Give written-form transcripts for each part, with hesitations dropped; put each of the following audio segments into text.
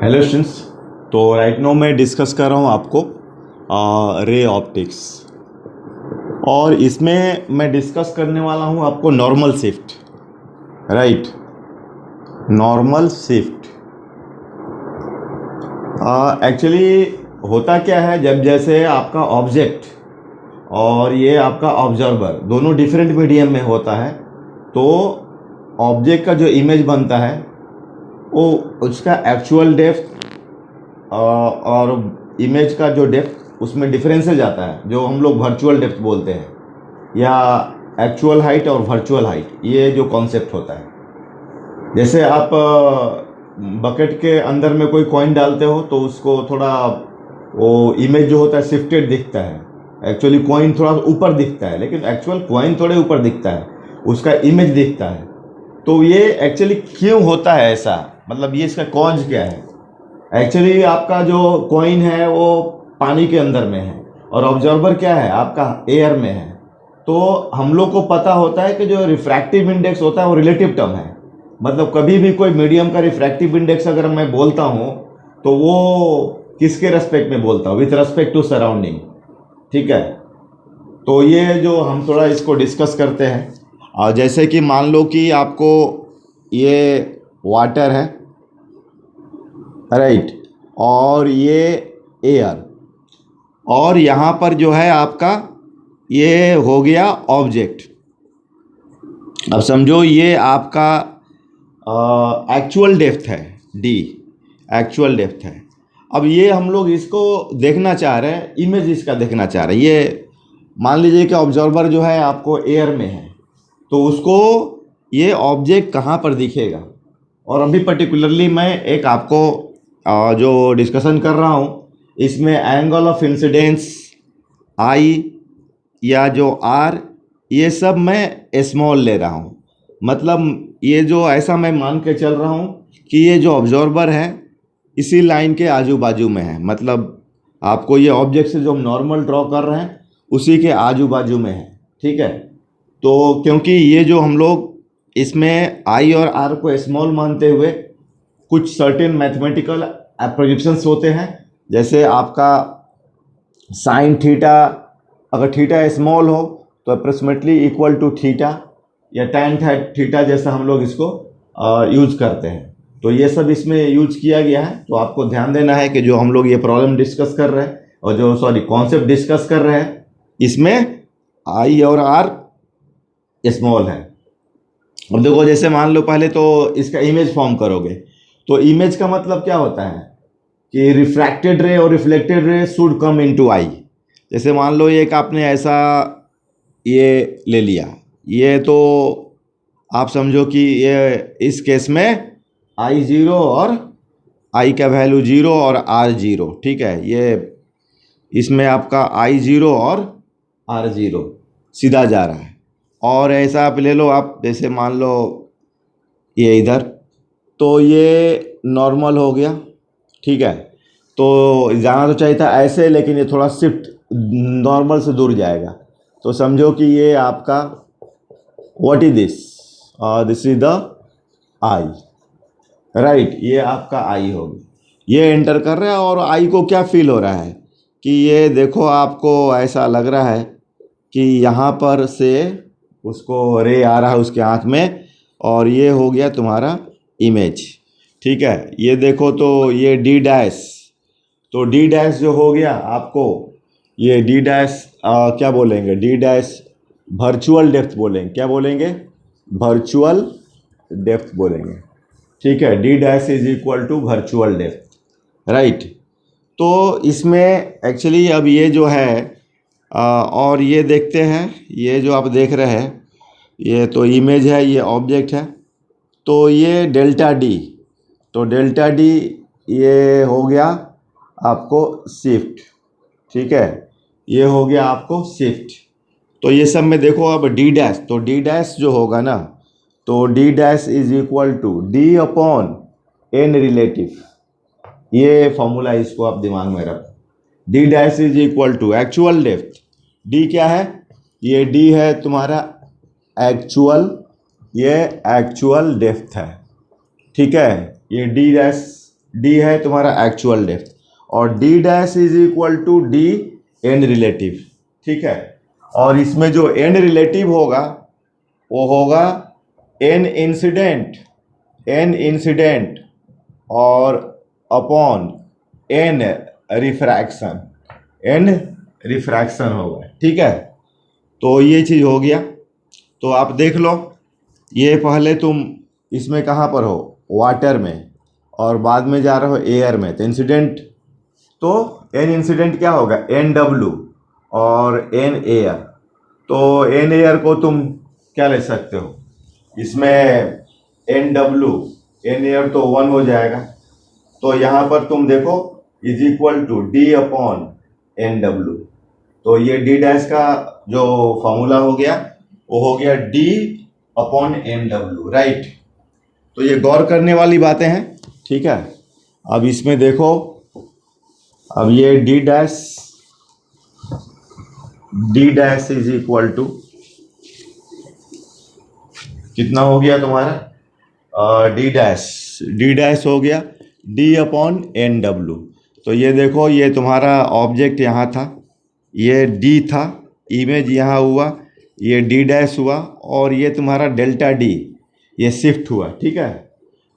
Hello students. तो right now मैं discuss कर रहा हूँ आपको रे ऑप्टिक्स, और इसमें मैं डिस्कस करने वाला हूँ आपको normal shift. Right, normal shift actually होता क्या है, जब जैसे आपका ऑब्जेक्ट और ये आपका ऑब्जर्वर दोनों डिफरेंट मीडियम में होता है, तो ऑब्जेक्ट का जो इमेज बनता है वो उसका एक्चुअल डेप्थ और इमेज का जो डेप्थ उसमें डिफरेंसेज आता है, जो हम लोग वर्चुअल डेप्थ बोलते हैं, या एक्चुअल हाइट और वर्चुअल हाइट, ये जो कॉन्सेप्ट होता है। जैसे आप बकेट के अंदर में कोई कॉइन डालते हो तो उसको थोड़ा वो इमेज जो होता है शिफ्टेड दिखता है। एक्चुअली कॉइन थोड़ा ऊपर दिखता है, लेकिन एक्चुअल कॉइन थोड़े ऊपर दिखता है, उसका इमेज दिखता है। तो ये एक्चुअली क्यों होता है ऐसा, मतलब ये इसका कॉज क्या है। एक्चुअली आपका जो कॉइन है वो पानी के अंदर में है, और ऑब्जर्वर क्या है आपका एयर में है। तो हम लोग को पता होता है कि जो रिफ्रैक्टिव इंडेक्स होता है वो रिलेटिव टर्म है। मतलब कभी भी कोई मीडियम का रिफ्रैक्टिव इंडेक्स अगर मैं बोलता हूँ तो वो किसके रेस्पेक्ट में बोलता हूँ, विथ रेस्पेक्ट टू सराउंडिंग। ठीक है, तो ये जो हम थोड़ा इसको डिस्कस करते हैं। और जैसे कि मान लो कि आपको ये वाटर है, राइट, और ये एयर, और यहाँ पर जो है आपका ये हो गया ऑब्जेक्ट। अब समझो ये आपका एक्चुअल डेप्थ है, डी एक्चुअल डेप्थ है। अब ये हम लोग इसको देखना चाह रहे हैं, इमेज इसका देखना चाह रहे हैं। ये मान लीजिए कि ऑब्जर्वर जो है आपको एयर में है, तो उसको ये ऑब्जेक्ट कहाँ पर दिखेगा। और अभी पर्टिकुलरली मैं एक आपको जो डिस्कशन कर रहा हूँ, इसमें एंगल ऑफ इंसिडेंस आई या जो आर, ये सब मैं स्मॉल ले रहा हूँ। मतलब ये जो ऐसा मैं मान के चल रहा हूँ कि ये जो ऑब्जर्वर है इसी लाइन के आजू बाजू में है। मतलब आपको ये ऑब्जेक्ट से जो हम नॉर्मल ड्रॉ कर रहे हैं उसी के आजू बाजू में है। ठीक है, तो क्योंकि ये जो हम लोग इसमें आई और आर को स्मॉल मानते हुए कुछ सर्टेन मैथमेटिकल एप्रोजेक्शंस होते हैं। जैसे आपका साइन थीटा, अगर थीटा स्मॉल हो तो अप्रोक्सीमेटली इक्वल टू थीटा, या टैन थीटा जैसा हम लोग इसको यूज़ करते हैं। तो ये सब इसमें यूज किया गया है। तो आपको ध्यान देना है कि जो हम लोग ये प्रॉब्लम डिस्कस कर रहे हैं, और जो कॉन्सेप्ट डिस्कस कर रहे हैं, इसमें आई और आर स्मॉल है। अब देखो, जैसे मान लो पहले तो इसका इमेज फॉर्म करोगे, तो इमेज का मतलब क्या होता है कि रिफ्रैक्टेड रे और reflected ray should come into आई। जैसे मान लो एक आपने ऐसा ये ले लिया, ये तो आप समझो कि ये इस केस में आई ज़ीरो और आई का वैल्यू ज़ीरो और आर ज़ीरो। ठीक है, ये इसमें आपका आई ज़ीरो और आर ज़ीरो सीधा जा रहा है। और ऐसा आप ले लो, आप जैसे मान लो ये इधर, तो ये नॉर्मल हो गया। ठीक है, तो जाना तो चाहिए था ऐसे, लेकिन ये थोड़ा शिफ्ट नॉर्मल से दूर जाएगा। तो समझो कि ये आपका what is this, this is the I. Right, ये आपका आई होगी, ये एंटर कर रहा है। और आई को क्या फील हो रहा है कि ये देखो, आपको ऐसा लग रहा है कि यहाँ पर से उसको रे आ रहा है उसके आँख में, और ये हो गया तुम्हारा इमेज। ठीक है, ये देखो, तो ये डी डैश, तो डी डैश जो हो गया आपको, ये डी डैश क्या बोलेंगे, डी डैश वर्चुअल डेप्थ बोलेंगे। क्या बोलेंगे, वर्चुअल डेप्थ बोलेंगे। ठीक है, d dash is equal to virtual depth. Right, तो इसमें एक्चुअली अब ये जो है और ये देखते हैं, ये जो आप देख रहे हैं ये तो इमेज है, ये ऑब्जेक्ट है। तो ये डेल्टा डी, तो डेल्टा डी ये हो गया आपको शिफ्ट। ठीक है, ये हो गया आपको शिफ्ट। तो ये सब में देखो अब डी डैश, तो डी डैश जो होगा ना, तो d dash is equal to d upon n relative. ये फॉर्मूला, इसको आप दिमाग में रखो। D dash is equal to actual depth, d क्या है, ये डी है तुम्हारा एक्चुअल, ये एक्चुअल डेप्थ है। ठीक है, ये डी डैश डी है तुम्हारा एक्चुअल डेप्थ, और d dash is equal to d n relative, ठीक है। और इसमें जो एन रिलेटिव होगा वो होगा एन इंसिडेंट और अपॉन एन रिफ्रैक्शन होगा, ठीक है। तो ये चीज़ हो गया। तो आप देख लो, ये पहले तुम इसमें कहाँ पर हो, वाटर में, और बाद में जा रहे हो एयर में, तो इंसिडेंट, तो एन इंसिडेंट क्या होगा, एन डब्ल्यू, और एन एयर। तो एन एयर को तुम क्या ले सकते हो, इसमें एन डब्ल्यू, एन एयर तो 1 हो जाएगा। तो यहाँ पर तुम देखो is equal to d upon n डब्ल्यू। तो ये डी डैश का जो फॉर्मूला हो गया वो हो गया डी अपॉन एन डब्ल्यू, राइट। तो ये गौर करने वाली बातें हैं, ठीक है। अब इसमें देखो, अब ये d dash is equal to कितना हो गया तुम्हारा, डी डैश हो गया डी अपॉन एन डब्ल्यू। तो ये देखो, ये तुम्हारा ऑब्जेक्ट यहाँ था, ये डी था, इमेज यहाँ हुआ, ये डी डैश हुआ, और ये तुम्हारा डेल्टा डी ये शिफ्ट हुआ, ठीक है।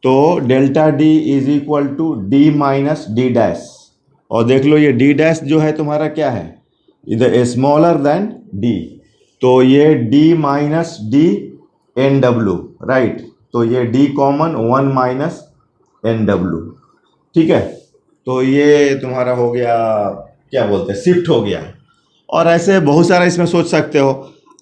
तो delta d is equal to d minus d dash, और देख लो ये डी डैश जो है तुम्हारा क्या है, इधर स्मॉलर देन डी, तो ये डी माइनस डी एन डब्ल्यू, राइट। तो ये डी कॉमन 1 माइनस एन डब्ल्यू, ठीक है। तो ये तुम्हारा हो गया, क्या बोलते हैं, शिफ्ट हो गया। और ऐसे बहुत सारा इसमें सोच सकते हो।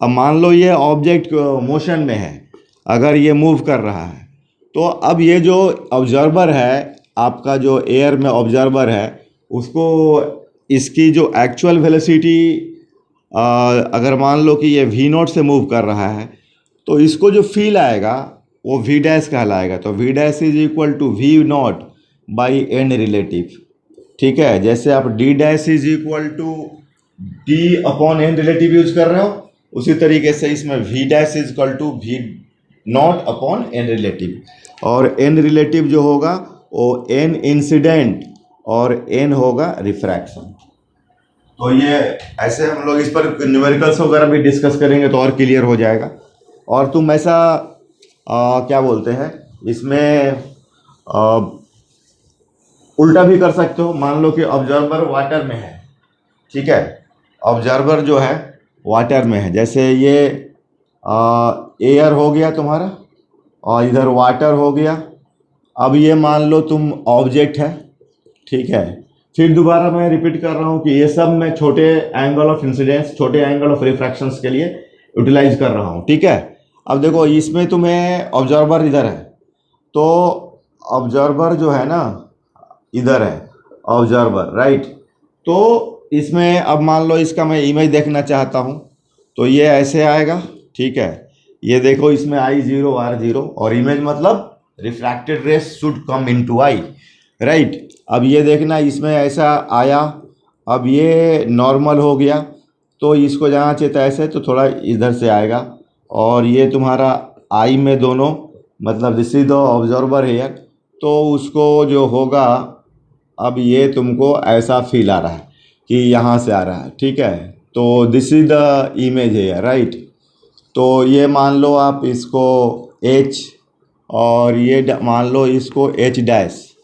अब मान लो ये ऑब्जेक्ट मोशन में है, अगर ये मूव कर रहा है, तो अब ये जो ऑब्जर्वर है आपका, जो एयर में ऑब्जर्वर है, उसको इसकी जो एक्चुअल वेलोसिटी, अगर मान लो कि ये वी नॉट से मूव कर रहा है, तो इसको जो फील आएगा वो वी डैश कहलाएगा। तो v dash is equal to v not by n relative, ठीक है। जैसे आप d dash is equal to d upon n relative use कर रहे हो, उसी तरीके से इसमें v dash is equal to v not upon n relative, और एन रिलेटिव जो होगा वो एन इंसिडेंट और एन होगा रिफ्रैक्शन। तो ये ऐसे हम लोग इस पर न्यूमेरिकल्स वगैरह भी डिस्कस करेंगे तो और क्लियर हो जाएगा। और तुम ऐसा क्या बोलते हैं, इसमें उल्टा भी कर सकते हो। मान लो कि ऑब्जर्वर वाटर में है, ठीक है, ऑब्जर्वर जो है वाटर में है, जैसे ये एयर हो गया तुम्हारा, और इधर वाटर हो गया। अब ये मान लो तुम ऑब्जेक्ट है, ठीक है। फिर दोबारा मैं रिपीट कर रहा हूँ कि ये सब मैं छोटे एंगल ऑफ इंसिडेंस, छोटे एंगल ऑफ रिफ्रैक्शंस के लिए यूटिलाइज कर रहा हूँ, ठीक है। अब देखो, इसमें तुम्हें ऑब्जर्वर इधर है, तो ऑब्जर्वर जो है ना इधर है ऑब्जर्वर, राइट। तो इसमें अब मान लो इसका मैं इमेज देखना चाहता हूँ, तो ये ऐसे आएगा, ठीक है। ये देखो, इसमें I0 R0, और इमेज मतलब refracted rays should come into eye, right. अब ये देखना, इसमें ऐसा आया, अब ये नॉर्मल हो गया, तो इसको जहाँ चाहिए ऐसे, तो थोड़ा इधर से आएगा, और ये तुम्हारा आई में दोनों, मतलब this is the observer here, तो उसको जो होगा, अब ये तुमको ऐसा फील आ रहा है कि यहाँ से आ रहा है, ठीक है। तो this is the image here, right. तो ये मान लो आप इसको H, और ये मान लो इसको H डैश,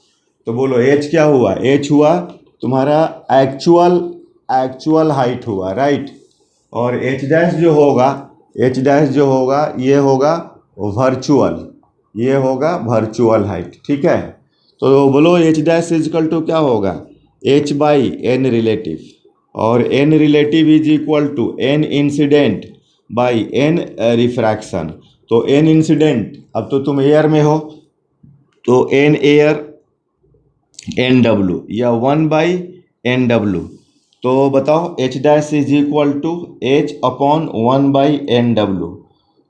तो बोलो H क्या हुआ, H हुआ तुम्हारा एक्चुअल हाइट हुआ, राइट। और H डैश जो होगा ये होगा वर्चुअल, ये होगा वर्चुअल हाइट, ठीक है। तो बोलो H डैश इजकल टू क्या होगा, H बाई एन रिलेटिव, और n relative is equal to n incident by n refraction. तो एन इंसिडेंट, अब तो तुम एयर में हो, तो एन एयर एन डब्ल्यू, या 1 बाई एन डब्ल्यू। तो बताओ H dash is equal to H upon 1 by n डब्ल्यू,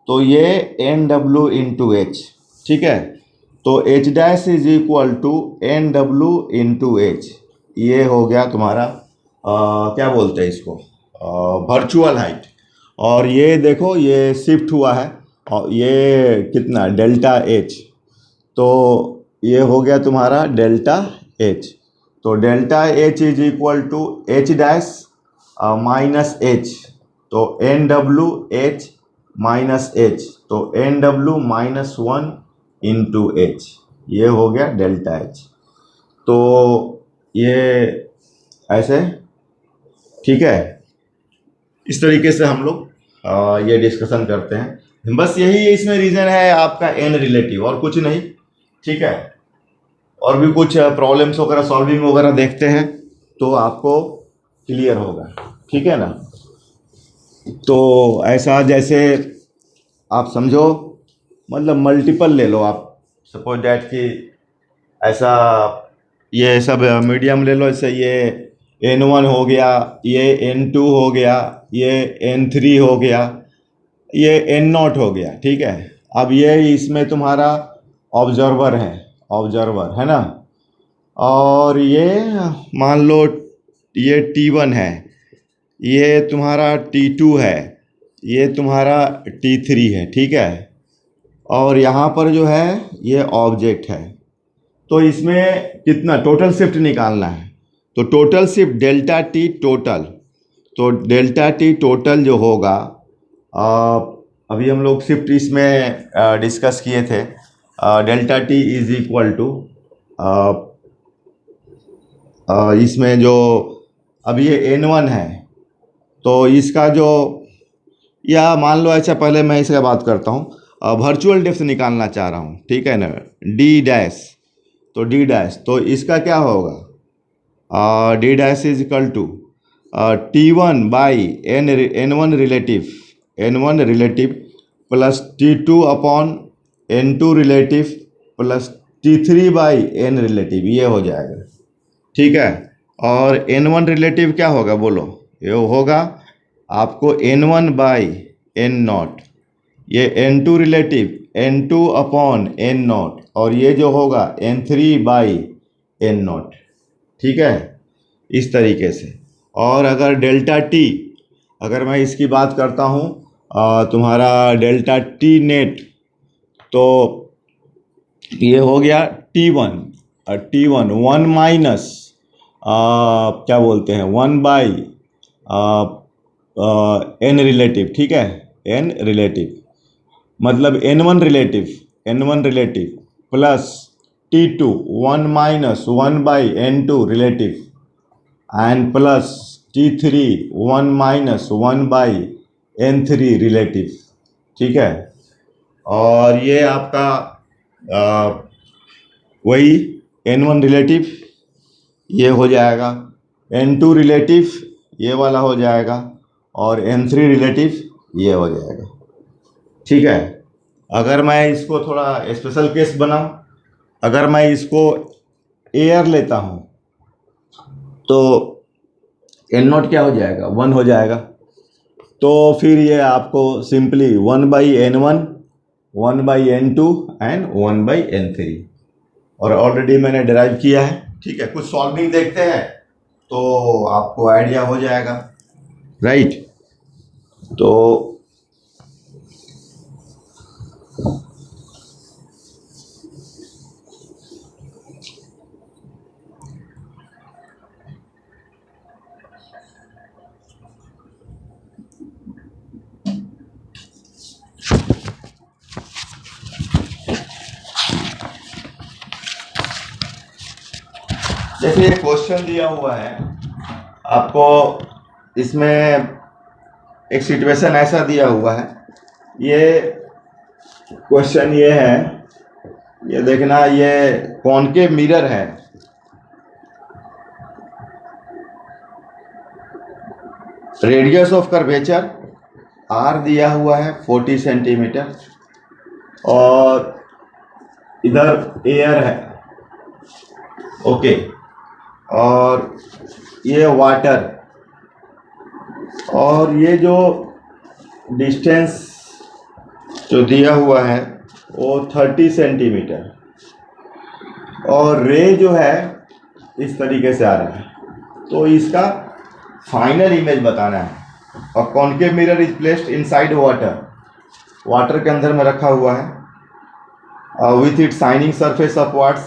तो ये एन डब्ल्यू इंटू एच, ठीक है। तो H dash is equal to n डब्ल्यू इंटू एच, ये हो गया तुम्हारा क्या बोलते हैं इसको, वर्चुअल हाइट। और ये देखो, ये शिफ्ट हुआ है, और ये कितना डेल्टा एच, तो ये हो गया तुम्हारा डेल्टा एच। तो delta H is equal to H dash minus H, तो n W H minus H, तो n W minus one into H, ये हो गया डेल्टा एच। तो ये ऐसे ठीक है, इस तरीके से हम लोग ये डिस्कशन करते हैं। बस यही इसमें रीज़न है आपका एन रिलेटिव, और कुछ नहीं, ठीक है। और भी कुछ प्रॉब्लम्स वगैरह सॉल्विंग वगैरह देखते हैं तो आपको क्लियर होगा, ठीक है ना। तो ऐसा जैसे आप समझो, मतलब मल्टीपल ले लो आप, सपोज डैट कि ऐसा ये सब मीडियम ले लो, जैसे ये N1 हो गया, ये N2 हो गया, ये N3 हो गया, ये N0 हो गया, ठीक है। अब ये इसमें तुम्हारा ऑब्जर्वर है ना, और ये मान लो ये T1 है, ये तुम्हारा T2 है, ये तुम्हारा T3 है, ठीक है। और यहाँ पर जो है ये ऑब्जेक्ट है, तो इसमें कितना टोटल शिफ्ट निकालना है। तो total shift delta T total, तो डेल्टा टी टोटल जो होगा, अभी हम लोग शिफ्ट इसमें डिस्कस किए थे, delta t is equal to इसमें जो अब ये N1 है, तो इसका जो, या मान लो अच्छा पहले मैं इसका बात करता हूँ, वर्चुअल डेप्थ निकालना चाह रहा हूँ, ठीक है ना, डी डैश, तो डी डैश, तो इसका क्या होगा, d dash is equal to T1 by N1 relative plus T2 upon N2 relative plus T3 by N relative, ये हो जाएगा, ठीक है। और N1 रिलेटिव क्या होगा बोलो, ये होगा आपको N1 बाई N0, ये N2 relative N2 upon N0, और ये जो होगा N3 बाई N0, ठीक है, इस तरीके से। और अगर डेल्टा टी, अगर मैं इसकी बात करता हूँ, तुम्हारा डेल्टा टी नेट, तो ये हो गया T1 वन माइनस क्या बोलते हैं 1 बाई N रिलेटिव, ठीक है, N रिलेटिव, मतलब N1 relative plus T2 1 minus 1 by N2 relative and plus T3 1 minus 1 by N3 relative, ठीक है। और ये आपका वही N1 रिलेटिव ये हो जाएगा, N2 रिलेटिव ये वाला हो जाएगा, और N3 रिलेटिव ये हो जाएगा, ठीक है। अगर मैं इसको थोड़ा स्पेशल केस बनाऊं, अगर मैं इसको एयर लेता हूं, तो N0 क्या हो जाएगा, 1 हो जाएगा। तो फिर ये आपको simply 1 by N1, 1 by N2 and 1 by N3, और ऑलरेडी मैंने डिराइव किया है, ठीक है। कुछ सॉल्विंग देखते हैं तो आपको आइडिया हो जाएगा, राइट। तो जैसे एक क्वेश्चन दिया हुआ है आपको, इसमें एक सिचुएशन ऐसा दिया हुआ है, ये क्वेश्चन ये है, ये देखना, ये कॉनकेव मिरर है, रेडियस ऑफ कर्वेचर R दिया हुआ है 40 सेंटीमीटर, और इधर एयर है, ओके, और ये वाटर, और ये जो डिस्टेंस जो दिया हुआ है वो 30 सेंटीमीटर, और रे जो है इस तरीके से आ रहा है। तो इसका फाइनल इमेज बताना है, और concave mirror is placed inside water, water के अंदर में रखा हुआ है, with its shining surface upwards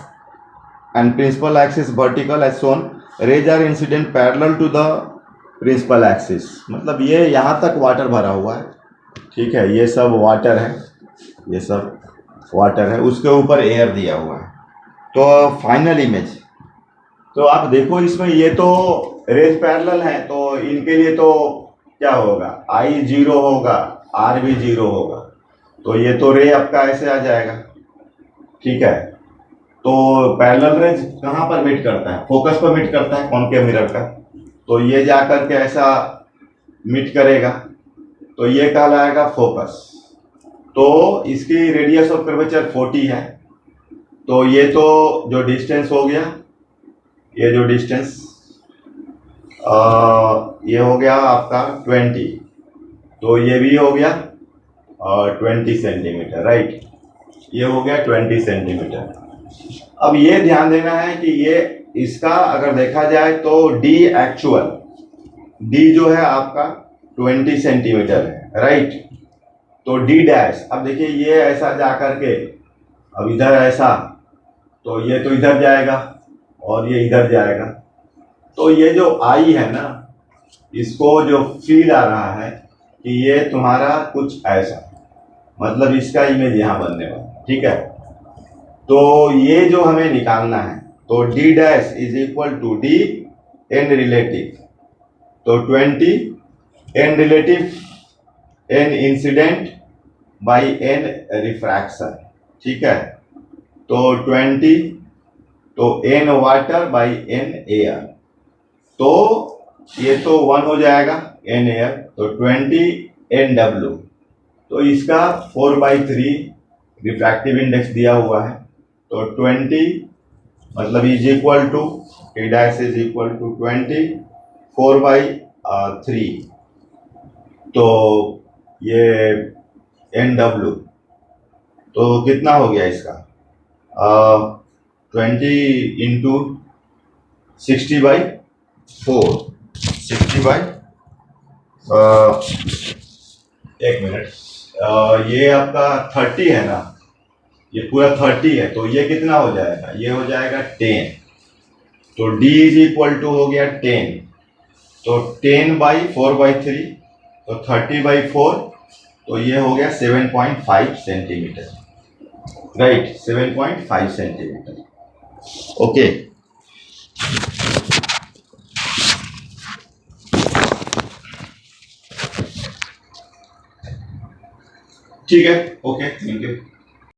and principal axis vertical as shown, rays are incident parallel to the principal axis. मतलब ये यहाँ तक वाटर भरा हुआ है, ठीक है, ये सब वाटर है, ये सब वाटर है, उसके ऊपर एयर दिया हुआ है। तो फाइनल इमेज तो आप देखो, इसमें ये तो रेज पैरेलल है, तो इनके लिए तो क्या होगा, आई 0 होगा, आर भी 0 होगा, तो ये तो रे आपका ऐसे आ जाएगा, ठीक है। तो पैरेलल रेज कहाँ पर मीट करता है, फोकस पर मीट करता है कॉनकेव मिरर का, तो ये जा करके ऐसा मीट करेगा, तो ये कहलाएगा फोकस। तो इसकी रेडियस ऑफ कर्वेचर 40 है, तो ये तो जो डिस्टेंस हो गया, ये जो डिस्टेंस ये हो गया आपका 20, तो ये भी हो गया 20 सेंटीमीटर, राइट, ये हो गया 20 सेंटीमीटर। अब ये ध्यान देना है कि ये इसका अगर देखा जाए तो डी एक्चुअल, डी जो है आपका 20 सेंटीमीटर है, राइट। तो डी डैश, अब देखिए ये ऐसा जा करके अब इधर ऐसा, तो ये तो इधर जाएगा और ये इधर जाएगा, तो ये जो आई है ना, इसको जो फील आ रहा है कि ये तुम्हारा कुछ ऐसा, मतलब इसका इमेज यहाँ बनने वाला, ठीक है। तो ये जो हमें निकालना है, तो d dash is equal to d n relative, तो 20 n relative, n incident by n refraction, ठीक है। तो 20, तो n water by n air, तो ये तो 1 हो जाएगा, एन एयर, तो 20 एन डब्ल्यू, तो इसका 4/3 रिफ्रैक्टिव इंडेक्स दिया हुआ है, तो 20 मतलब is equal to t dash is equal to 20 4/3, तो ये एन डब्ल्यू, तो कितना हो गया इसका 20 इंटू 60/4, 60 एक मिनट, ये आपका 30 है ना, ये पूरा 30 है, तो ये कितना हो जाएगा, ये हो जाएगा 10, तो d इज इक्वल टू हो गया 10, तो 10/4/3, तो 30/4, तो ये हो गया 7.5 सेंटीमीटर, राइट, 7.5 सेंटीमीटर, ओके। ठीक है, ओके, थैंक यू।